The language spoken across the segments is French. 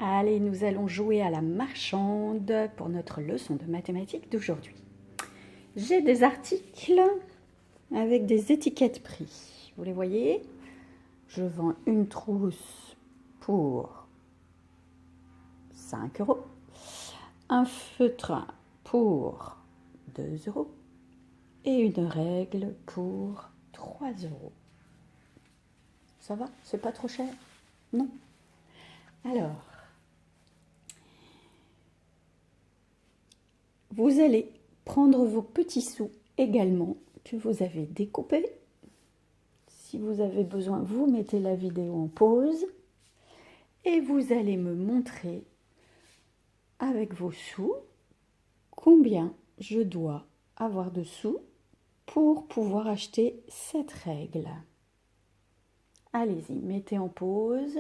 Allez, nous allons jouer à la marchande pour notre leçon de mathématiques d'aujourd'hui. J'ai des articles avec des étiquettes prix. Vous les voyez? Je vends une trousse pour 5 euros, un feutre pour 2 euros et une règle pour 3 euros. Ça va? C'est pas trop cher? Non? Alors, vous allez prendre vos petits sous également que vous avez découpés. Si vous avez besoin, vous mettez la vidéo en pause et vous allez me montrer avec vos sous combien je dois avoir de sous pour pouvoir acheter cette règle. Allez-y, mettez en pause.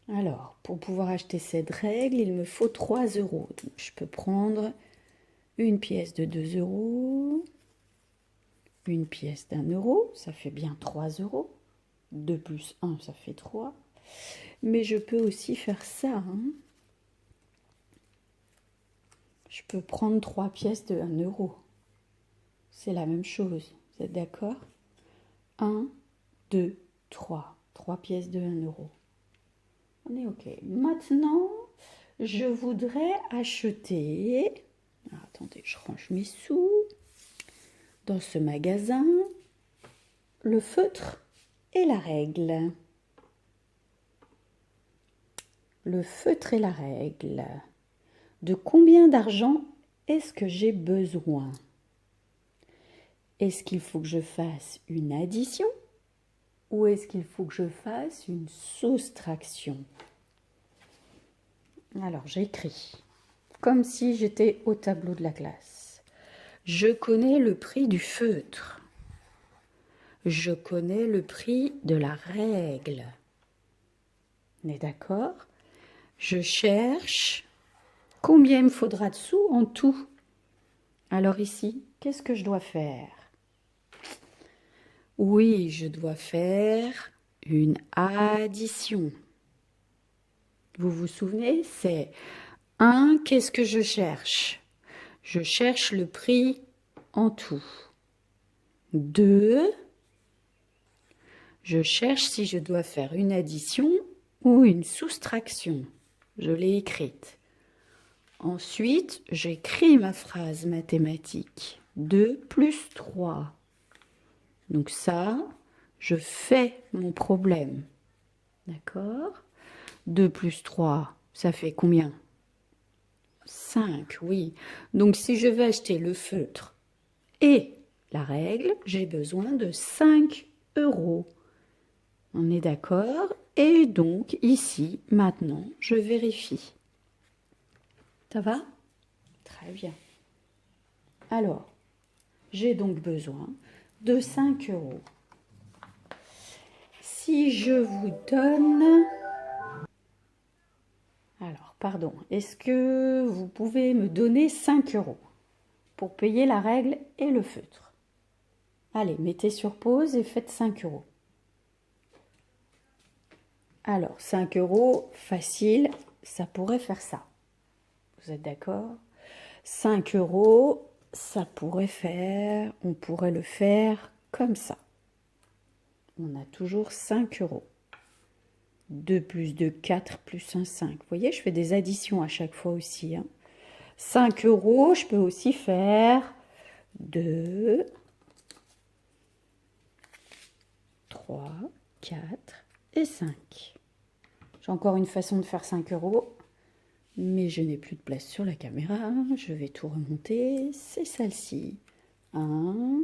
Alors, pour pouvoir acheter cette règle, il me faut 3 euros. Donc, je peux prendre une pièce de 2 euros, une pièce d'1 euro, ça fait bien 3 euros. 2 plus 1, ça fait 3. Mais je peux aussi faire ça. Je peux prendre 3 pièces de 1 euro. C'est la même chose. Vous êtes d'accord? 1, 2, 3. 3 pièces de 1 euro. On est OK. Maintenant, je voudrais acheter... attendez, je range mes sous. Dans ce magasin, le feutre et la règle. Le feutre et la règle. De combien d'argent est-ce que j'ai besoin? Est-ce qu'il faut que je fasse une addition ou est-ce qu'il faut que je fasse une soustraction? Alors j'écris comme si j'étais au tableau de la classe. Je connais le prix du feutre. Je connais le prix de la règle. On est d'accord? Je cherche combien il me faudra de sous en tout. Alors ici, qu'est-ce que je dois faire? Oui, je dois faire une addition. Vous vous souvenez? C'est 1, qu'est-ce que je cherche? Je cherche le prix en tout. 2, je cherche si je dois faire une addition ou une soustraction. Je l'ai écrite. Ensuite, j'écris ma phrase mathématique. 2 plus 3. Donc ça, je fais mon problème. D'accord? 2 plus 3, ça fait combien? 5, oui. Donc si je vais acheter le feutre et la règle, j'ai besoin de 5 euros. On est d'accord? Et donc ici, maintenant, je vérifie. Ça va? Très bien. Alors, j'ai donc besoin de 5 euros. Si je vous donne... Alors, pardon, est-ce que vous pouvez me donner 5 euros pour payer la règle et le feutre? Allez, mettez sur pause et faites 5 euros. Alors, 5 euros, facile, ça pourrait faire ça. Vous êtes d'accord? 5 euros, ça pourrait faire, on pourrait le faire comme ça. On a toujours 5 euros. 2 plus 2, 4 plus 1, 5. Vous voyez, je fais des additions à chaque fois aussi. 5 euros, je peux aussi faire 2, 3, 4 et 5. J'ai encore une façon de faire 5 euros, mais je n'ai plus de place sur la caméra. Je vais tout remonter. C'est celle-ci. 1,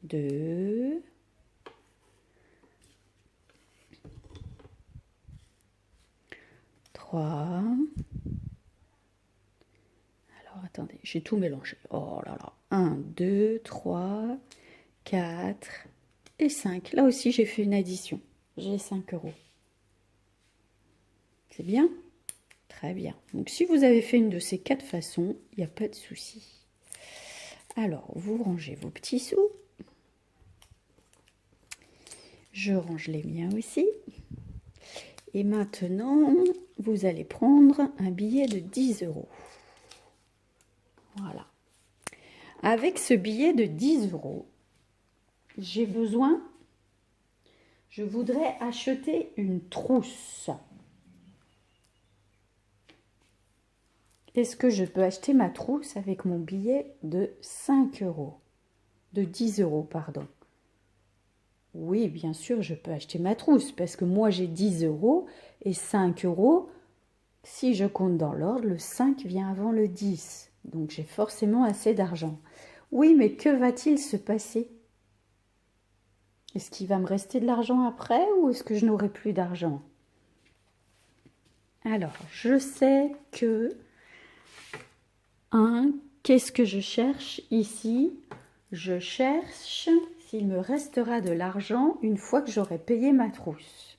2, 3. Alors, attendez, j'ai tout mélangé. Oh là là. 1, 2, 3, 4 et 5. Là aussi, j'ai fait une addition. J'ai 5 euros. C'est bien? Très bien. Donc, si vous avez fait une de ces 4 façons, il n'y a pas de souci. Alors, vous rangez vos petits sous. Je range les miens aussi. Et maintenant, vous allez prendre un billet de 10 euros. Voilà. Avec ce billet de 10 euros, j'ai besoin, je voudrais acheter une trousse. Est-ce que je peux acheter ma trousse avec mon billet de 5 euros? De 10 euros, pardon. Oui, bien sûr, je peux acheter ma trousse parce que moi j'ai 10 euros et 5 euros. Si je compte dans l'ordre, le 5 vient avant le 10. Donc j'ai forcément assez d'argent. Oui, mais que va-t-il se passer? Est-ce qu'il va me rester de l'argent après ou est-ce que je n'aurai plus d'argent? Alors, je sais que qu'est-ce que je cherche ici? Je cherche s'il me restera de l'argent une fois que j'aurai payé ma trousse.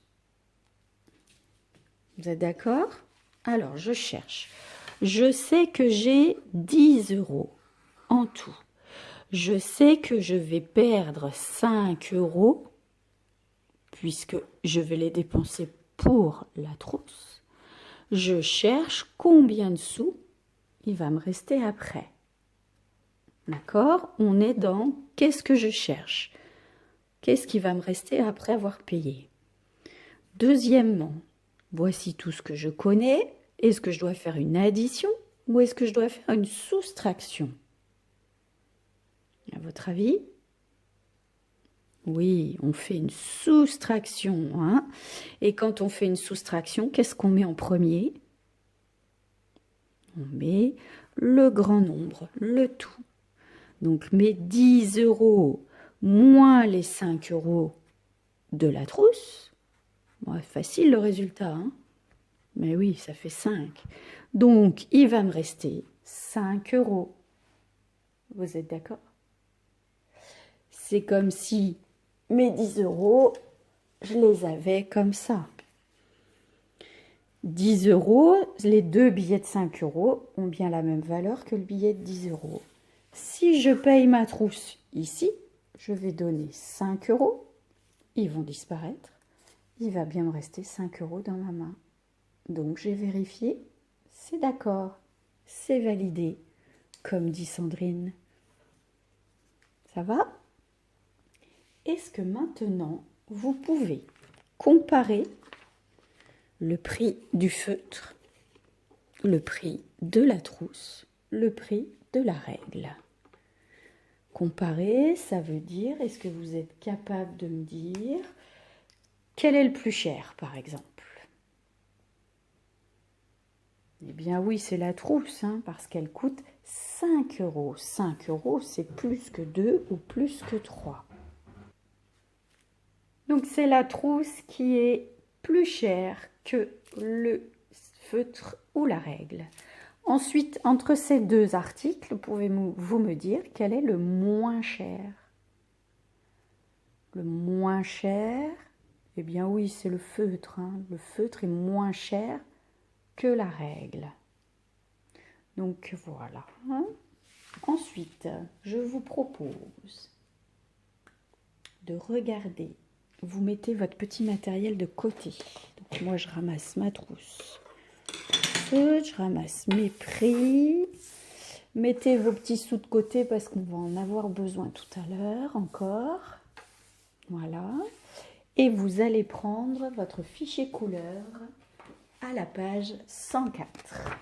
Vous êtes d'accord? Alors, je cherche. Je sais que j'ai 10 euros en tout. Je sais que je vais perdre 5 euros puisque je vais les dépenser pour la trousse. Je cherche combien de sous il va me rester après. D'accord? On est dans qu'est-ce que je cherche? Qu'est-ce qui va me rester après avoir payé? Deuxièmement, voici tout ce que je connais. Est-ce que je dois faire une addition ou est-ce que je dois faire une soustraction? À votre avis? Oui, on fait une soustraction, hein? Et quand on fait une soustraction, qu'est-ce qu'on met en premier? On met le grand nombre, le tout. Donc mes 10 euros moins les 5 euros de la trousse. Bon, facile le résultat, hein? Mais oui, ça fait 5. Donc il va me rester 5 euros. Vous êtes d'accord? C'est comme si mes 10 euros, je les avais comme ça. 10 euros, les deux billets de 5 euros ont bien la même valeur que le billet de 10 euros. Si je paye ma trousse ici, je vais donner 5 euros. Ils vont disparaître. Il va bien me rester 5 euros dans ma main. Donc j'ai vérifié, c'est d'accord, c'est validé, comme dit Sandrine. Ça va? Est-ce que maintenant, vous pouvez comparer le prix du feutre, le prix de la trousse, le prix de la règle? Comparer, ça veut dire, est-ce que vous êtes capable de me dire quel est le plus cher, par exemple? Eh bien oui, c'est la trousse, hein, parce qu'elle coûte 5 euros. 5 euros, c'est plus que 2 ou plus que 3. Donc c'est la trousse qui est plus chère que le feutre ou la règle. Ensuite, entre ces deux articles, pouvez-vous me dire quel est le moins cher? Le moins cher, eh bien oui, c'est le feutre, hein. Le feutre est moins cher que la règle. Donc voilà. Hein. Ensuite, je vous propose de regarder. Vous mettez votre petit matériel de côté. Donc moi, je ramasse ma trousse. Je ramasse mes prix. Mettez vos petits sous de côté parce qu'on va en avoir besoin tout à l'heure encore. Voilà. Et vous allez prendre votre fichier couleur à la page 104.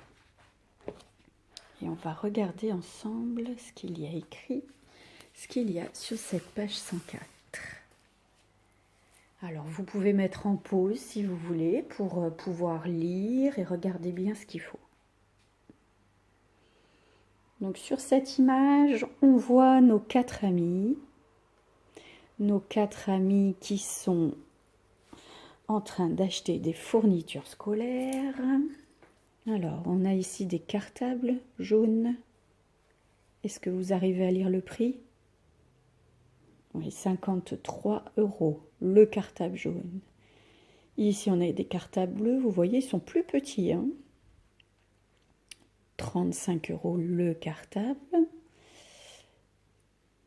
Et on va regarder ensemble ce qu'il y a écrit, ce qu'il y a sur cette page 104. Alors, vous pouvez mettre en pause si vous voulez pour pouvoir lire et regarder bien ce qu'il faut. Donc, sur cette image, on voit nos 4 amis. Nos 4 amis qui sont en train d'acheter des fournitures scolaires. Alors, on a ici des cartables jaunes. Est-ce que vous arrivez à lire le prix? Oui, 53 euros, le cartable jaune. Ici, on a des cartables bleus, vous voyez, ils sont plus petits. Hein. 35 euros le cartable.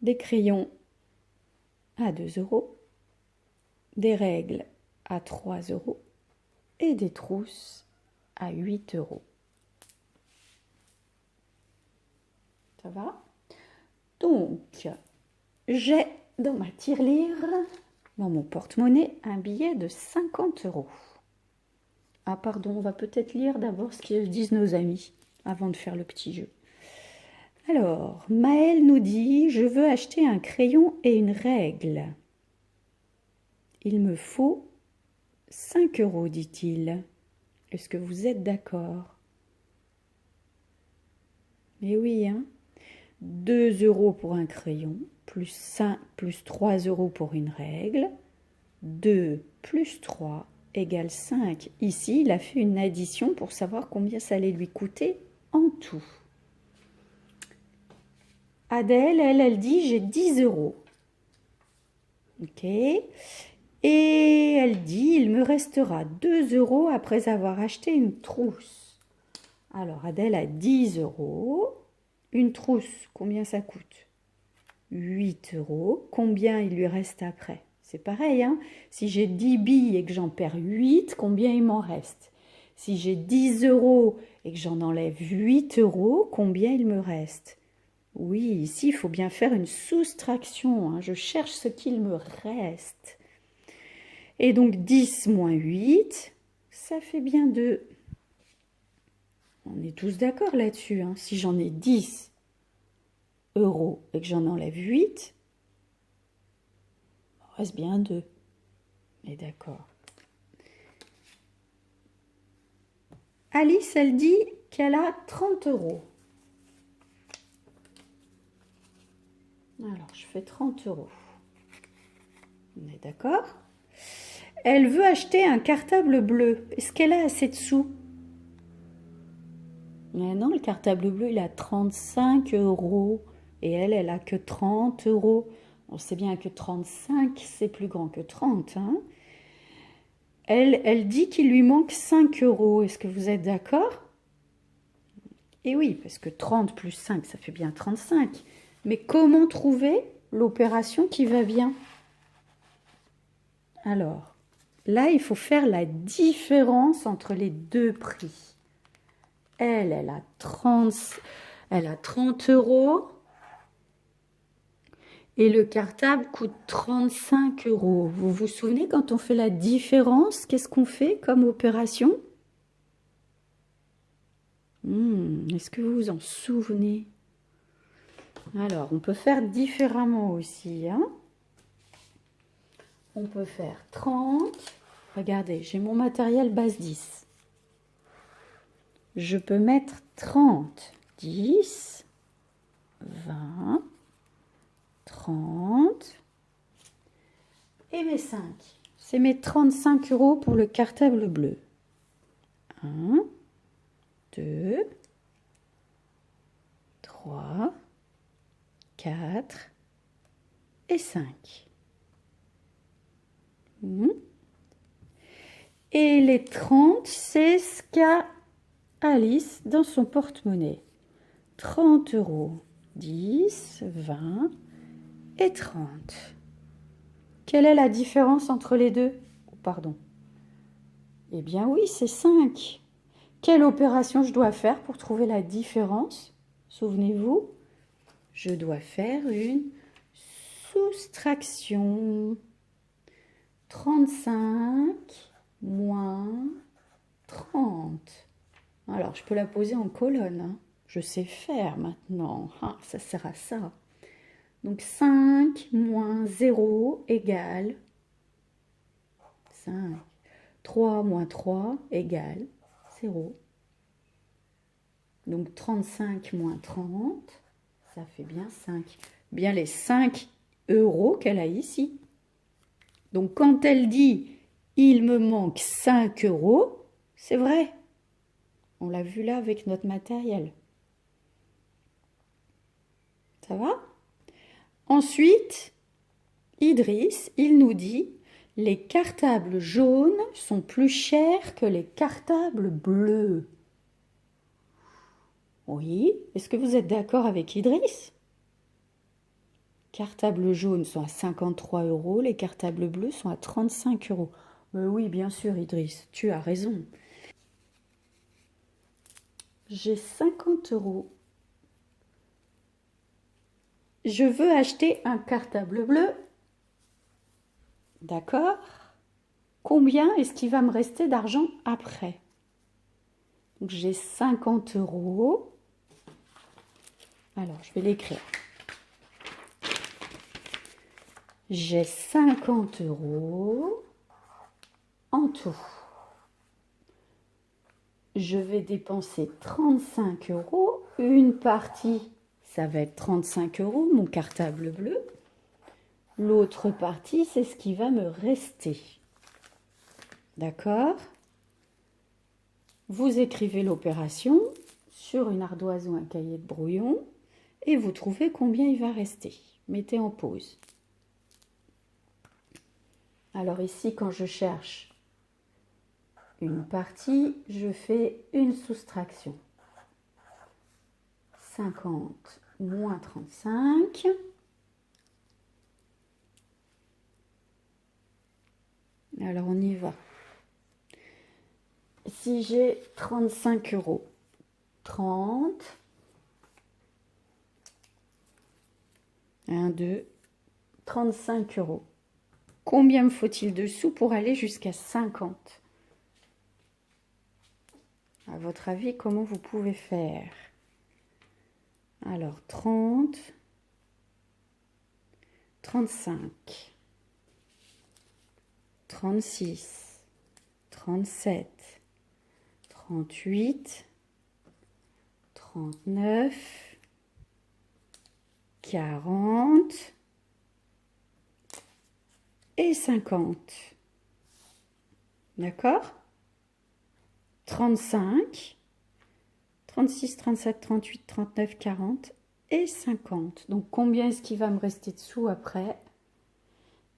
Des crayons à 2 euros. Des règles à 3 euros. et des trousses à 8 euros. Ça va? Donc, j'ai dans ma tirelire, dans mon porte-monnaie, un billet de 50 euros. Ah pardon, on va peut-être lire d'abord ce qu'ils disent nos amis avant de faire le petit jeu. Alors, Maël nous dit « Je veux acheter un crayon et une règle. Il me faut 5 euros, dit-il. Est-ce que vous êtes d'accord ?» Eh oui, hein, 2 euros pour un crayon, plus 3 euros pour une règle. 2 plus 3 égale 5. Ici, il a fait une addition pour savoir combien ça allait lui coûter en tout. Adèle, elle dit j'ai 10 euros. Ok. Et elle dit il me restera 2 euros après avoir acheté une trousse. Alors Adèle a 10 euros. Une trousse, combien ça coûte? 8 euros. Combien il lui reste après? C'est pareil, hein? Si j'ai 10 billes et que j'en perds 8, combien il m'en reste? Si j'ai 10 euros et que j'en enlève 8 euros, combien il me reste? Oui, ici, il faut bien faire une soustraction, hein. Je cherche ce qu'il me reste. Et donc, 10 moins 8, ça fait bien 2. On est tous d'accord là-dessus, hein. Si j'en ai 10 euros et que j'en enlève 8, il reste bien 2. Mais d'accord. Alice, elle dit qu'elle a 30 euros. Alors, je fais 30 euros. On est d'accord? Elle veut acheter un cartable bleu. Est-ce qu'elle a assez de sous? Mais non, le cartable bleu, il a 35 euros. Et elle a que 30 euros. On sait bien que 35, c'est plus grand que 30. Hein? Elle dit qu'il lui manque 5 euros. Est-ce que vous êtes d'accord? Et oui, parce que 30 plus 5, ça fait bien 35. Mais comment trouver l'opération qui va bien? Alors, là, il faut faire la différence entre les deux prix. Elle a 30 euros. Et le cartable coûte 35 euros. Vous vous souvenez, quand on fait la différence, qu'est-ce qu'on fait comme opération? Est-ce que vous vous en souvenez? Alors, on peut faire différemment aussi, hein? On peut faire 30. Regardez, j'ai mon matériel base 10. Je peux mettre 30, 10, 20, 30 et mes 5. C'est mes 35 euros pour le cartable bleu. 1, 2, 3, 4 et 5. Et les 30, c'est ce qu'a Alice dans son porte-monnaie. 30 euros, 10, 20 et 30. Quelle est la différence entre les deux? Pardon. Eh bien oui, c'est 5. Quelle opération je dois faire pour trouver la différence? Souvenez-vous, je dois faire une soustraction. 35 moins 30. Alors, je peux la poser en colonne. Hein. Je sais faire maintenant. Ah, ça sert à ça. Donc, 5 moins 0 égale 5. 3 moins 3 égale 0. Donc, 35 moins 30, ça fait bien 5. Bien les 5 euros qu'elle a ici. Donc, quand elle dit « il me manque 5 euros », c'est vrai. On l'a vu là avec notre matériel. Ça va? Ensuite, Idriss, il nous dit « les cartables jaunes sont plus chers que les cartables bleus ». Oui, est-ce que vous êtes d'accord avec Idriss? Cartables jaunes sont à 53 euros, les cartables bleus sont à 35 euros. Oui, bien sûr, Idriss, tu as raison. J'ai 50 euros. Je veux acheter un cartable bleu. D'accord? Combien est-ce qu'il va me rester d'argent après? Donc j'ai 50 euros. Alors, je vais l'écrire. J'ai 50 euros en tout. Je vais dépenser 35 euros. Une partie, ça va être 35 euros, mon cartable bleu. L'autre partie, c'est ce qui va me rester. D'accord? Vous écrivez l'opération sur une ardoise ou un cahier de brouillon et vous trouvez combien il va rester. Mettez en pause. Alors ici, quand je cherche une partie, je fais une soustraction. 50 moins 35. Alors on y va. Si j'ai 35 euros, 30, 1, 2, 35 euros. Combien me faut-il de sous pour aller jusqu'à 50? À votre avis, comment vous pouvez faire? Alors, 30, 35, 36, 37, 38, 39, 40 et 50. D'accord? 35, 36, 37, 38, 39, 40 et 50. Donc combien est-ce qu'il va me rester de sous après?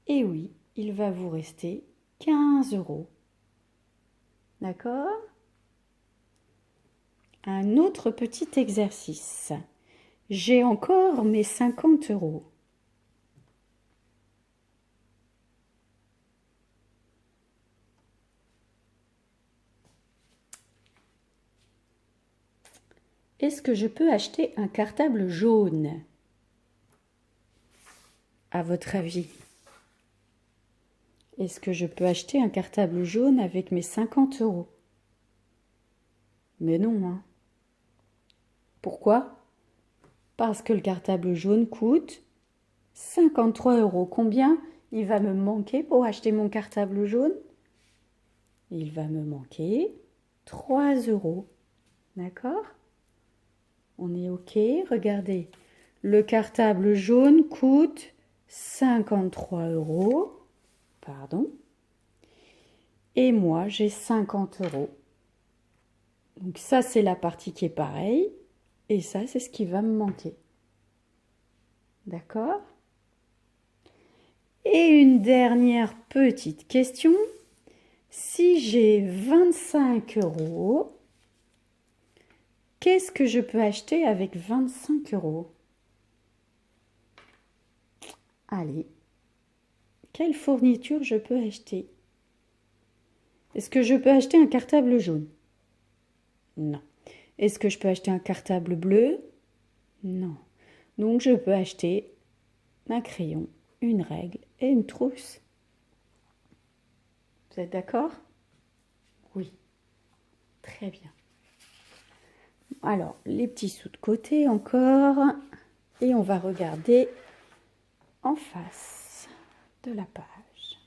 Et oui, il va vous rester 15 euros. D'accord? Un autre petit exercice. J'ai encore mes 50 euros. Est-ce que je peux acheter un cartable jaune? À votre avis? Est-ce que je peux acheter un cartable jaune avec mes 50 euros? Mais non, hein. Pourquoi? Parce que le cartable jaune coûte 53 euros. Combien il va me manquer pour acheter mon cartable jaune? Il va me manquer 3 euros. D'accord? On est OK? Regardez. Le cartable jaune coûte 53 euros. Pardon. Et moi, j'ai 50 euros. Donc ça, c'est la partie qui est pareille. Et ça, c'est ce qui va me manquer. D'accord? Et une dernière petite question. Si j'ai 25 euros, qu'est-ce que je peux acheter avec 25 euros? Allez, quelle fourniture je peux acheter? Est-ce que je peux acheter un cartable jaune? Non. Est-ce que je peux acheter un cartable bleu? Non. Donc je peux acheter un crayon, une règle et une trousse. Vous êtes d'accord? Oui. Très bien. Alors, les petits sous de côté encore. Et on va regarder en face de la page.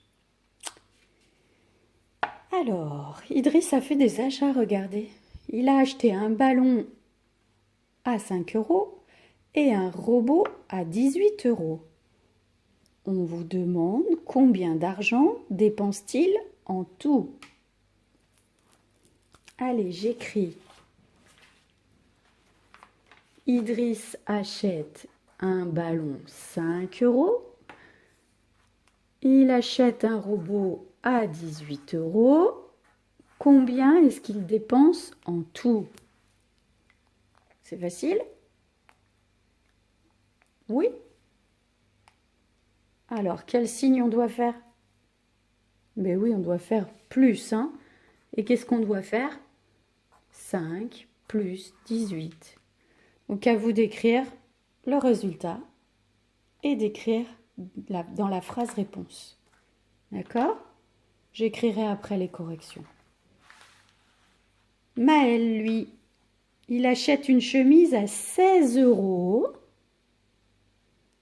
Alors, Idriss a fait des achats, regardez. Il a acheté un ballon à 5 euros et un robot à 18 euros. On vous demande combien d'argent dépense-t-il en tout? Allez, j'écris. Idriss achète un ballon 5 euros. Il achète un robot à 18 euros. Combien est-ce qu'il dépense en tout? C'est facile? Oui? Alors, quel signe on doit faire? Mais oui, on doit faire plus, hein. Et qu'est-ce qu'on doit faire? 5 plus 18. Donc à vous d'écrire le résultat et d'écrire dans la phrase réponse. D'accord? J'écrirai après les corrections. Maël, lui, il achète une chemise à 16 €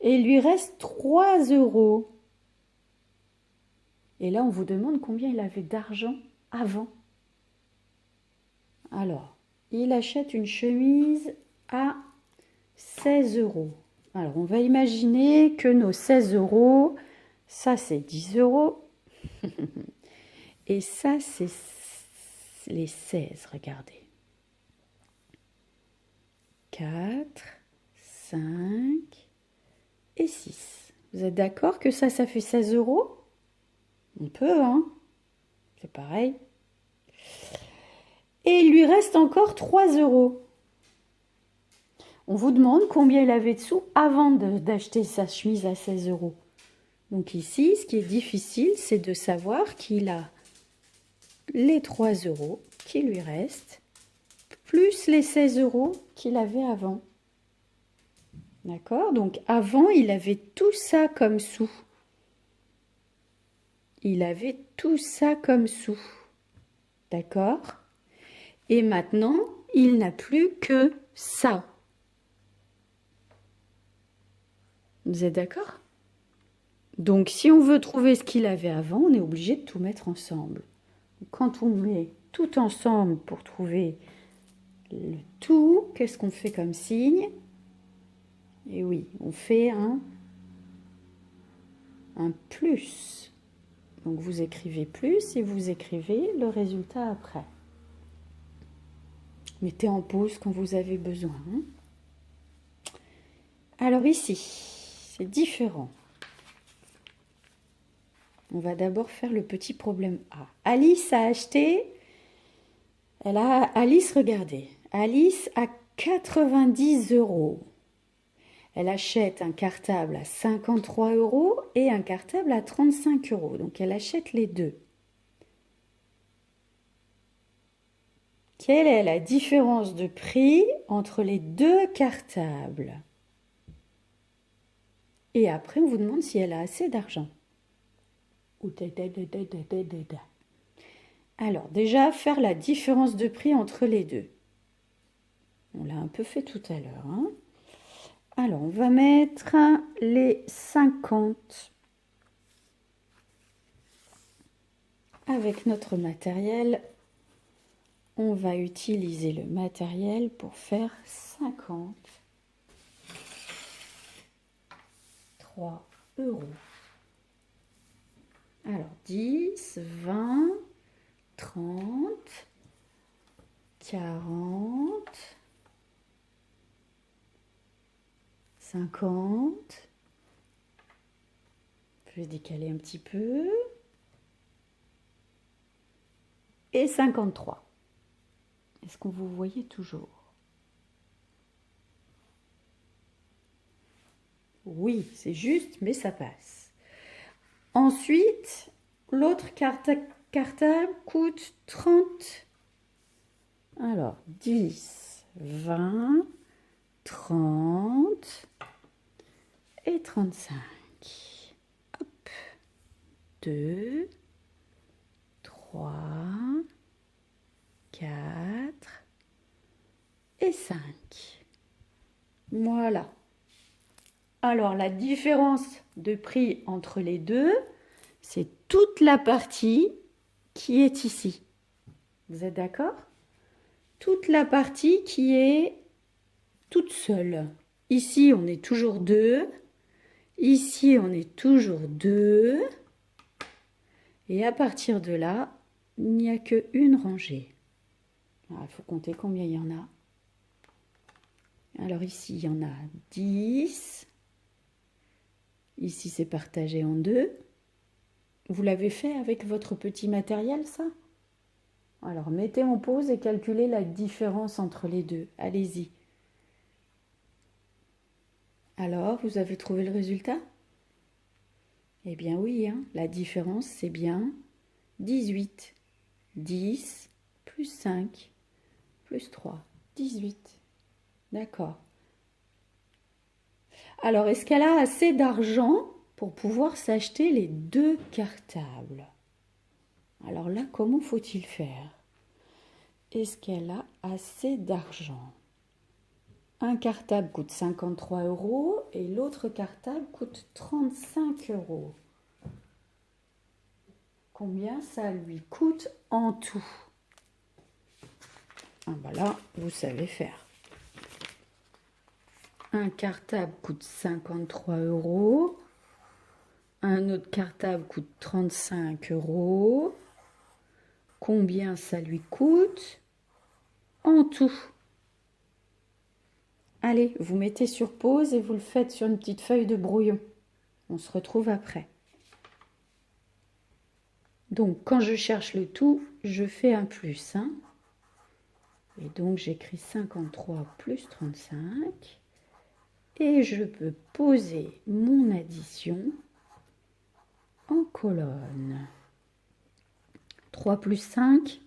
et il lui reste 3 €. Et là, on vous demande combien il avait d'argent avant. Alors, il achète une chemise à 16 €. Alors, on va imaginer que nos 16 €, ça c'est 10 €. Et ça, c'est les 16, regardez. 4, 5 et 6. Vous êtes d'accord que ça fait 16 €? On peut, hein? C'est pareil. Et il lui reste encore 3 €. On vous demande combien il avait de sous avant d'acheter sa chemise à 16 €. Donc ici, ce qui est difficile, c'est de savoir qu'il a les 3 € qui lui restent, plus les 16 € qu'il avait avant. D'accord? Donc avant, il avait tout ça comme sous. Il avait tout ça comme sous. D'accord? Et maintenant, il n'a plus que ça. Vous êtes d'accord? Donc si on veut trouver ce qu'il avait avant, on est obligé de tout mettre ensemble. Quand on met tout ensemble pour trouver le tout, qu'est-ce qu'on fait comme signe? Et oui, on fait un plus. Donc vous écrivez plus et vous écrivez le résultat après. Mettez en pause quand vous avez besoin. Alors ici, c'est différent. On va d'abord faire le petit problème A. Alice a acheté... Alice, regardez. Alice a 90 €. Elle achète un cartable à 53 € et un cartable à 35 €. Donc elle achète les deux. Quelle est la différence de prix entre les deux cartables? Et après, on vous demande si elle a assez d'argent. Alors, déjà, faire la différence de prix entre les deux. On l'a un peu fait tout à l'heure. Hein. Alors, on va mettre les 50 avec notre matériel. On va utiliser le matériel pour faire 50. 3 €. Alors 10, 20, 30, 40, 50. Je vais décaler un petit peu. Et 53. Est-ce que vous voyez toujours? Oui, c'est juste, mais ça passe. Ensuite, l'autre cartable coûte 30. Alors, 10, 20, 30 et 35. Hop. 2, 3, 4 et 5. Voilà. Alors, la différence de prix entre les deux, c'est toute la partie qui est ici. Vous êtes d'accord? Toute la partie qui est toute seule. Ici, on est toujours 2. Ici, on est toujours 2. Et à partir de là, il n'y a qu'une rangée. Il faut compter combien il y en a. Alors ici, il y en a 10. Ici, c'est partagé en 2. Vous l'avez fait avec votre petit matériel, ça? Alors, mettez en pause et calculez la différence entre les deux. Allez-y. Alors, vous avez trouvé le résultat? Eh bien oui, hein, la différence, c'est bien 18. 10 plus 5 plus 3. 18. D'accord. Alors, est-ce qu'elle a assez d'argent pour pouvoir s'acheter les 2 cartables? Alors là, comment faut-il faire? Est-ce qu'elle a assez d'argent? Un cartable coûte 53 € et l'autre cartable coûte 35 €. Combien ça lui coûte en tout? Ah bah là, vous savez faire. Un cartable coûte 53 €. Un autre cartable coûte 35 €. Combien ça lui coûte en tout? Allez, vous mettez sur pause et vous le faites sur une petite feuille de brouillon. On se retrouve après. Donc, quand je cherche le tout, je fais un plus. Hein. Et donc, j'écris 53 plus 35. Et je peux poser mon addition en colonne. 3 plus 5,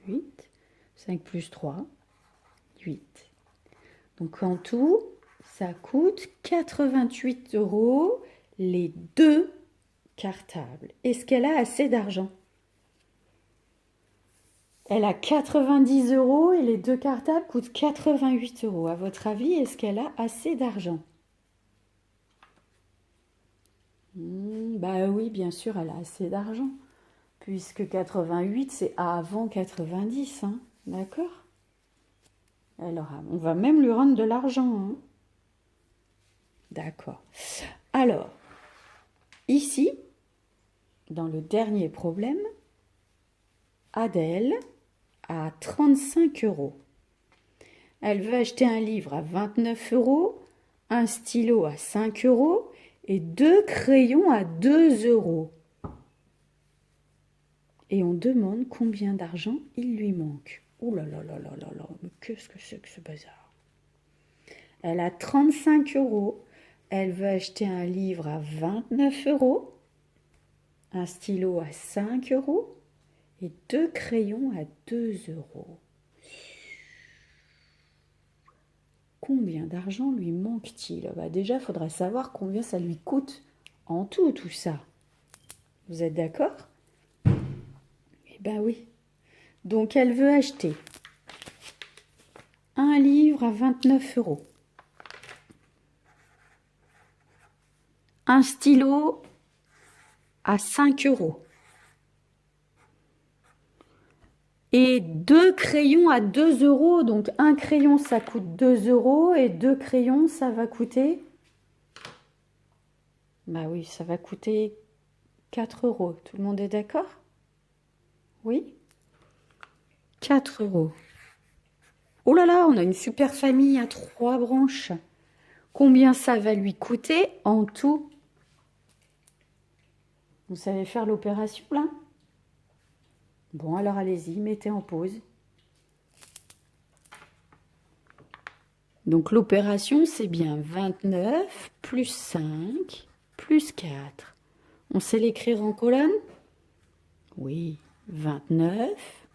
8. 5 plus 3, 8. Donc en tout, ça coûte 88 € les 2 cartables. Est-ce qu'elle a assez d'argent? Elle a 90 € et les 2 cartables coûtent 88 €. À votre avis, est-ce qu'elle a assez d'argent? Bah oui, bien sûr, elle a assez d'argent. Puisque 88, c'est avant 90, hein, d'accord? Alors, on va même lui rendre de l'argent, hein. D'accord. Alors, ici, dans le dernier problème, Adèle a 35 €. Elle veut acheter un livre à 29 €, un stylo à 5 € et 2 crayons à 2 €. Et on demande combien d'argent il lui manque. Ouh là là là là là là, mais qu'est-ce que c'est que ce bazar? Elle a 35 €. Elle veut acheter un livre à 29 €, un stylo à 5 € et 2 crayons à 2 €. Combien d'argent lui manque-t-il? Bah déjà, il faudrait savoir combien ça lui coûte en tout ça. Vous êtes d'accord? Eh ben oui. Donc, elle veut acheter un livre à 29 €, un stylo à 5 € et 2 crayons à 2 €. Donc, un crayon, ça coûte 2 € et 2 crayons, ça va coûter... Bah oui, ça va coûter 4 €. Tout le monde est d'accord? Oui? 4 €. Oh là là, on a une super famille à 3 branches. Combien ça va lui coûter en tout? Vous savez faire l'opération là? Bon, alors allez-y, mettez en pause. Donc l'opération, c'est bien 29 plus 5 plus 4. On sait l'écrire en colonne? Oui, 29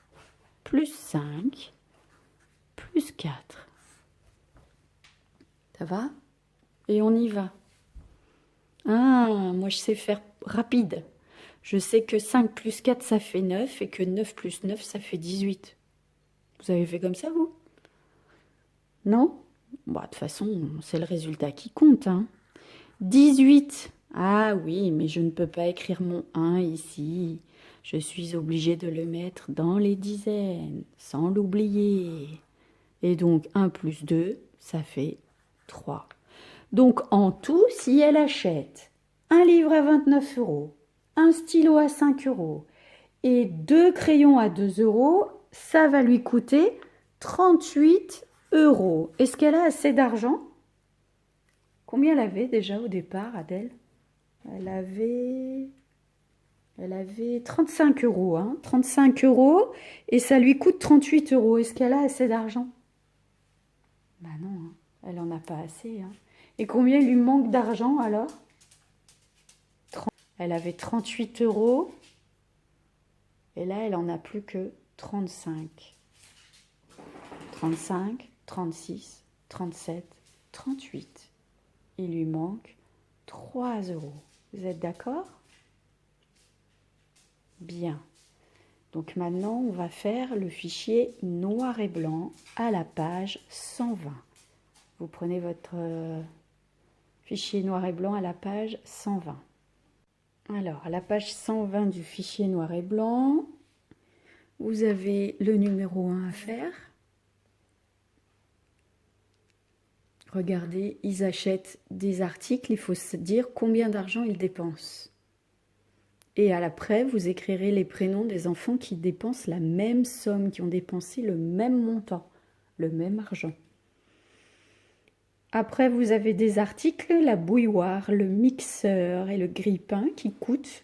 plus 5 plus 4. Ça va? Et on y va. Ah, moi je sais faire rapide. Je sais que 5 plus 4, ça fait 9 et que 9 plus 9, ça fait 18. Vous avez fait comme ça, vous? Non? Bah, de toute façon, c'est le résultat qui compte, hein. 18. Ah oui, mais je ne peux pas écrire mon 1 ici. Je suis obligée de le mettre dans les dizaines, sans l'oublier. Et donc, 1 plus 2, ça fait 3. Donc, en tout, si elle achète un livre à 29 €, un stylo à 5 € et 2 crayons à 2 €, ça va lui coûter 38 €. Est-ce qu'elle a assez d'argent? Combien elle avait déjà au départ, Adèle? Elle avait 35 €, hein, 35 € et ça lui coûte 38 €. Est-ce qu'elle a assez d'argent? Bah non, hein, elle en a pas assez, hein. Et combien il lui manque d'argent alors? Elle avait 38 euros. Et là, elle en a plus que 35. 35, 36, 37, 38. Il lui manque 3 euros. Vous êtes d'accord? Bien. Donc maintenant, on va faire le fichier noir et blanc à la page 120. Vous prenez votre fichier noir et blanc à la page 120. Alors, à la page 120 du fichier noir et blanc, vous avez le numéro 1 à faire. Regardez, ils achètent des articles, il faut se dire combien d'argent ils dépensent. Et à l'après, vous écrirez les prénoms des enfants qui dépensent la même somme, qui ont dépensé le même montant, le même argent. Après, vous avez des articles, la bouilloire, le mixeur et le grille-pain qui coûtent.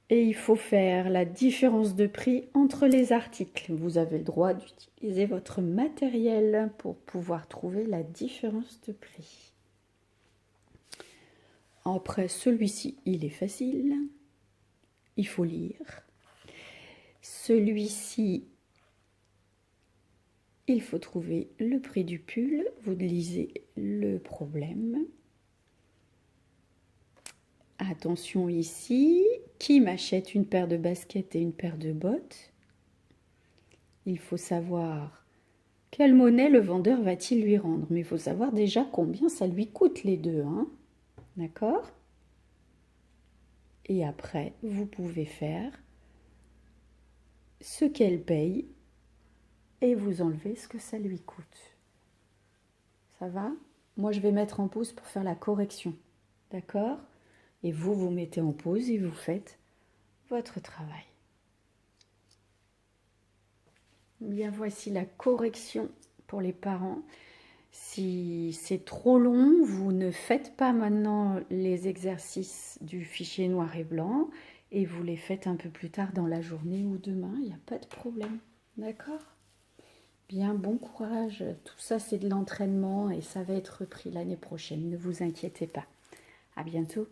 Et il faut faire la différence de prix entre les articles. Vous avez le droit d'utiliser votre matériel pour pouvoir trouver la différence de prix. Après, celui-ci, il est facile. Il faut lire. Celui-ci, il faut trouver le prix du pull. Vous lisez le problème. Attention ici, qui m'achète une paire de baskets et une paire de bottes? Il faut savoir quelle monnaie le vendeur va-t-il lui rendre. Mais il faut savoir déjà combien ça lui coûte les deux. Hein? D'accord? Et après, vous pouvez faire ce qu'elle paye et vous enlevez ce que ça lui coûte. Ça va? Moi, je vais mettre en pause pour faire la correction. D'accord? Et vous, vous mettez en pause et vous faites votre travail. Bien, voici la correction pour les parents. Si c'est trop long, vous ne faites pas maintenant les exercices du fichier noir et blanc et vous les faites un peu plus tard dans la journée ou demain, il n'y a pas de problème. D'accord? Bien, bon courage. Tout ça, c'est de l'entraînement et ça va être repris l'année prochaine. Ne vous inquiétez pas. À bientôt.